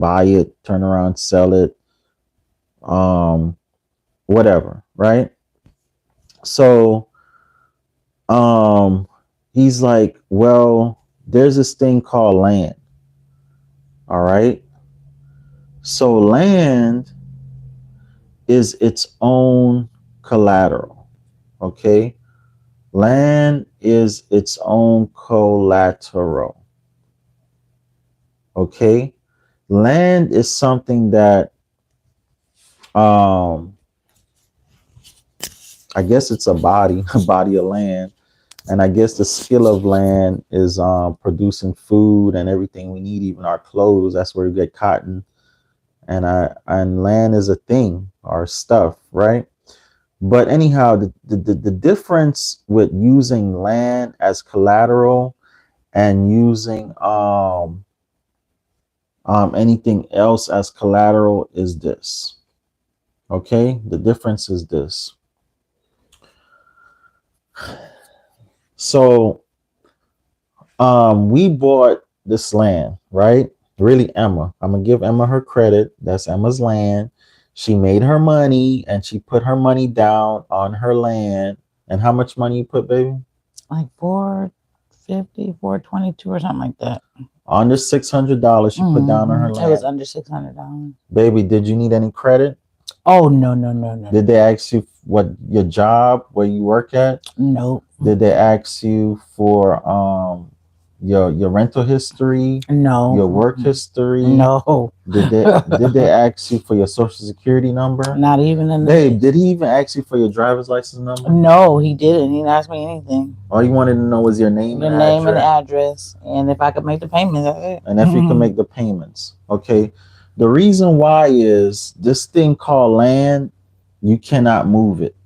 buy it, turn around, sell it, um, whatever, right? So um, he's like, well, there's this thing called land. All right. So land is its own collateral. Okay. Land is its own collateral. Okay. Land is something that um I guess it's a body, a body of land. And I guess the skill of land is producing food and everything we need, even our clothes. That's where we get cotton. And land is a thing or stuff, right? But anyhow, the difference with using land as collateral and using anything else as collateral is this. Okay, the difference is this. So we bought this land, right? Really, Emma. I'm gonna give Emma her credit. That's Emma's land. She made her money and she put her money down on her land. And how much money you put, baby? Like 450, 422 or something like that. Under $600 she put down on her land. It was under $600. Baby, did you need any credit? Oh, no. Did they ask you what your job, where you work at? Nope. Did they ask you for your rental history? No. Your work history? No. Did they ask you for your social security number? Not even in Babe, did he even ask you for your driver's license number? No, he didn't. He didn't ask me anything. All you wanted to know was your name and address, and if I could make the payments, that's it. And if you can make the payments. Okay. The reason why is this thing called land, you cannot move it.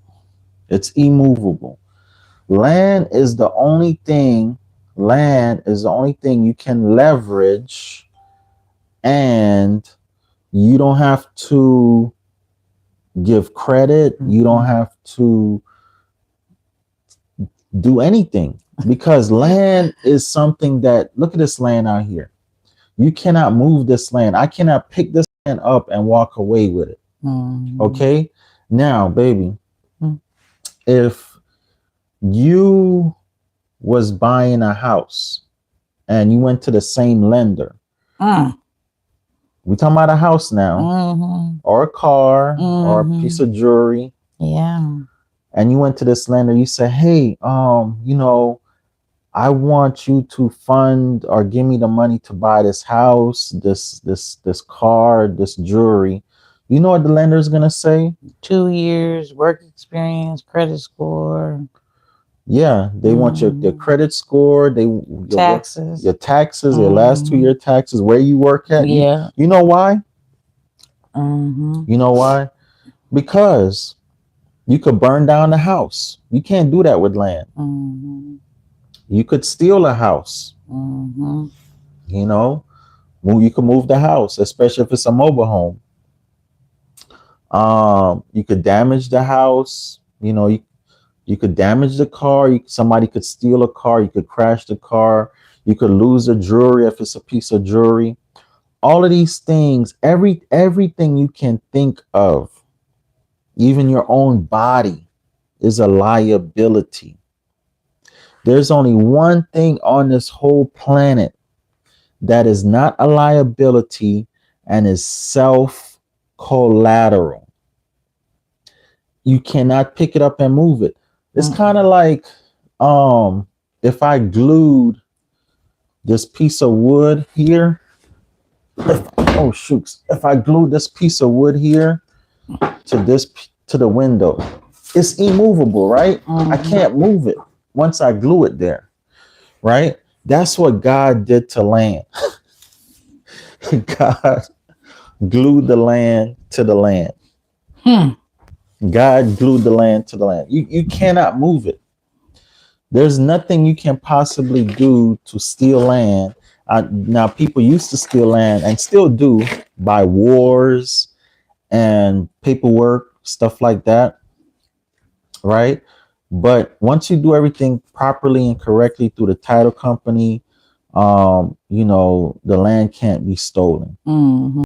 It's immovable. Land is the only thing you can leverage, and you don't have to give credit. You don't have to do anything, because land is something that, look at this land out here. You cannot move this land. I cannot pick this land up and walk away with it. Okay? Now, baby, if you was buying a house and you went to the same lender, we talking about a house now, or a car, or a piece of jewelry. Yeah. And you went to this lender, you said, hey, I want you to fund or give me the money to buy this house, this car, this jewelry. You know what the lender is gonna say? 2 years, work experience, credit score. Yeah, they want your credit score, taxes, your taxes, your last 2 year taxes, where you work at. Yeah. You know why? You know why? Because you could burn down the house. You can't do that with land. You could steal a house. You know, you could move the house, especially if it's a mobile home. You could damage the house. You know, you could damage the car. Somebody could steal a car. You could crash the car. You could lose the jewelry if it's a piece of jewelry. All of these things, everything you can think of, even your own body, is a liability. There's only one thing on this whole planet that is not a liability and is self-collateral. You cannot pick it up and move it. It's kind of like if I glued this piece of wood here. If I glued this piece of wood here to the window, it's immovable, right? I can't move it once I glue it there, right? That's what God did to land. God glued the land to the land. God glued the land to the land. You cannot move it. There's nothing you can possibly do to steal land. Now, people used to steal land and still do by wars and paperwork, stuff like that, right? But once you do everything properly and correctly through the title company, the land can't be stolen.